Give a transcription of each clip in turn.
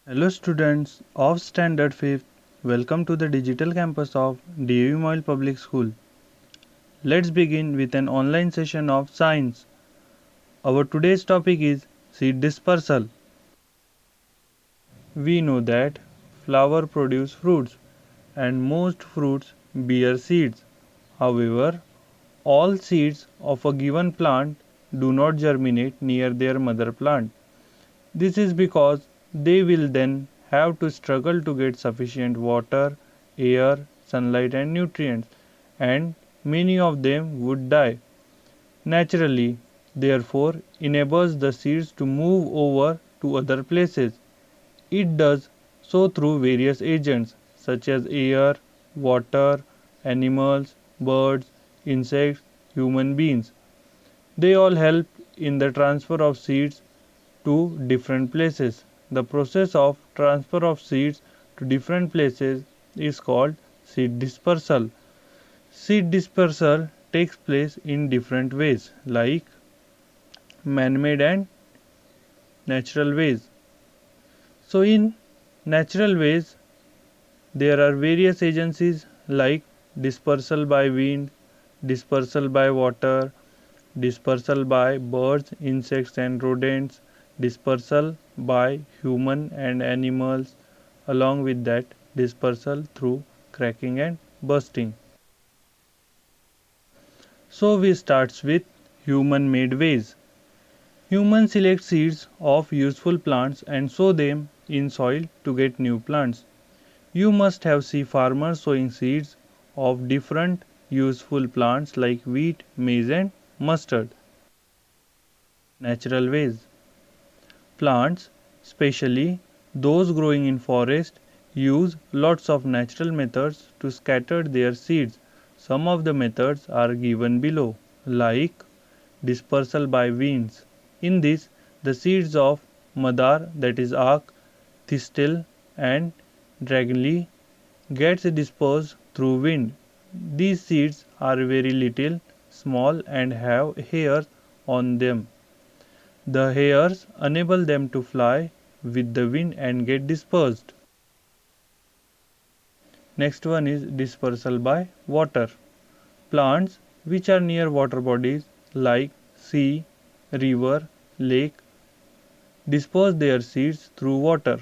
Hello students of Standard 5th. Welcome to the digital campus of DAV Moyle Public School. Let's begin with an online session of science. Our today's topic is seed dispersal. We know that flower produce fruits and most fruits bear seeds. However, all seeds of a given plant do not germinate near their mother plant. This is because they will then have to struggle to get sufficient water, air, sunlight, and nutrients, and many of them would die naturally. Therefore, enables the seeds to move over to other places. It does so through various agents such as air, water, animals, birds, insects, human beings. They all help in the transfer of seeds to different places. The process of transfer of seeds to different places is called seed dispersal. Seed dispersal takes place in different ways like man-made and natural ways. So in natural ways there are various agencies like dispersal by wind, dispersal by water, dispersal by birds, insects and rodents, dispersal by human and animals, along with that dispersal through cracking and bursting. So we starts with human made ways. Humans select seeds of useful plants and sow them in soil to get new plants. You must have seen farmers sowing seeds of different useful plants like wheat, maize and mustard. Natural ways. Plants, especially those growing in forest, use lots of natural methods to scatter their seeds. Some of the methods are given below, like dispersal by winds. In this, the seeds of madar, that is ack, thistle, and dragonly gets dispersed through wind. These seeds are very little, small, and have hairs on them. The hairs enable them to fly with the wind and get dispersed. Next one is dispersal by water. Plants which are near water bodies like sea, river, lake disperse their seeds through water.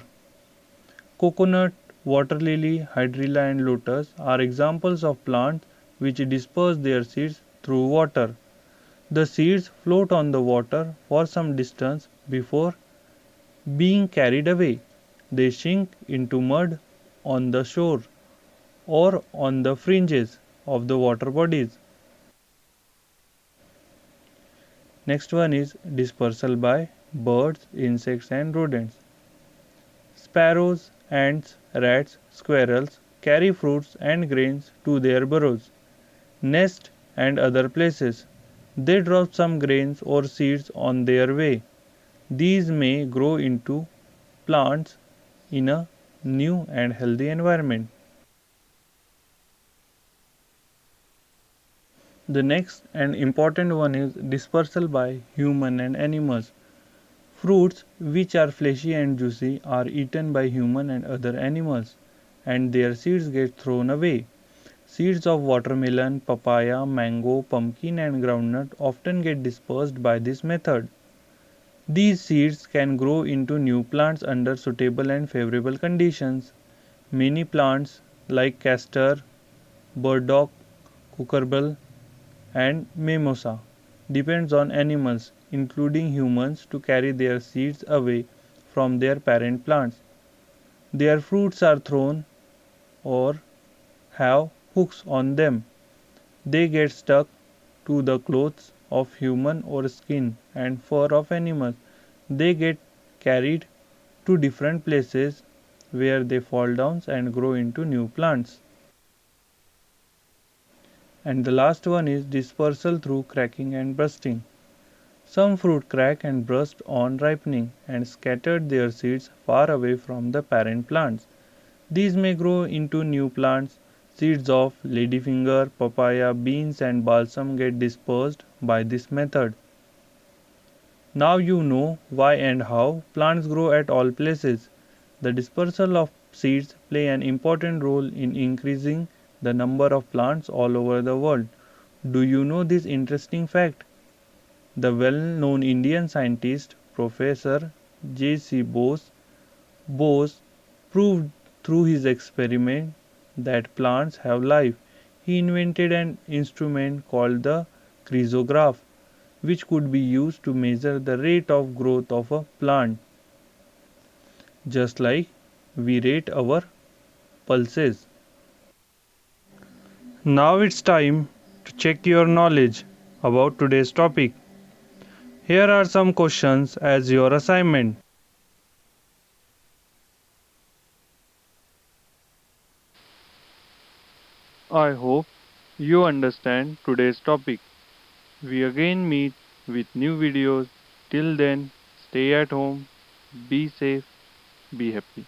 Coconut, water lily, hydrilla and lotus are examples of plants which disperse their seeds through water. The seeds float on the water for some distance before being carried away. They sink into mud on the shore or on the fringes of the water bodies. Next one is dispersal by birds, insects and rodents. Sparrows, ants, rats, squirrels carry fruits and grains to their burrows, nests and other places. They drop some grains or seeds on their way. These may grow into plants in a new and healthy environment. The next and important one is dispersal by human and animals. Fruits which are fleshy and juicy are eaten by human and other animals, and their seeds get thrown away. Seeds of watermelon, papaya, mango, pumpkin and groundnut often get dispersed by this method. These seeds can grow into new plants under suitable and favorable conditions. Many plants like castor, burdock, cucurbill and mimosa depends on animals, including humans, to carry their seeds away from their parent plants. Their fruits are thrown or have hooks on them. They get stuck to the clothes of human or skin and fur of animals. They get carried to different places where they fall down and grow into new plants. And the last one is dispersal through cracking and bursting. Some fruit crack and burst on ripening and scattered their seeds far away from the parent plants. These may grow into new plants. Seeds of ladyfinger, papaya, beans and balsam get dispersed by this method. Now you know why and how plants grow at all places. The dispersal of seeds play an important role in increasing the number of plants all over the world. Do you know this interesting fact? The well-known Indian scientist Professor J.C. Bose proved through his experiment that plants have life. He invented an instrument called the chrysograph, which could be used to measure the rate of growth of a plant, just like we rate our pulses. Now it's time to check your knowledge about today's topic. Here are some questions as your assignment. I hope you understand today's topic. We again meet with new videos. Till then, stay at home, be safe, be happy.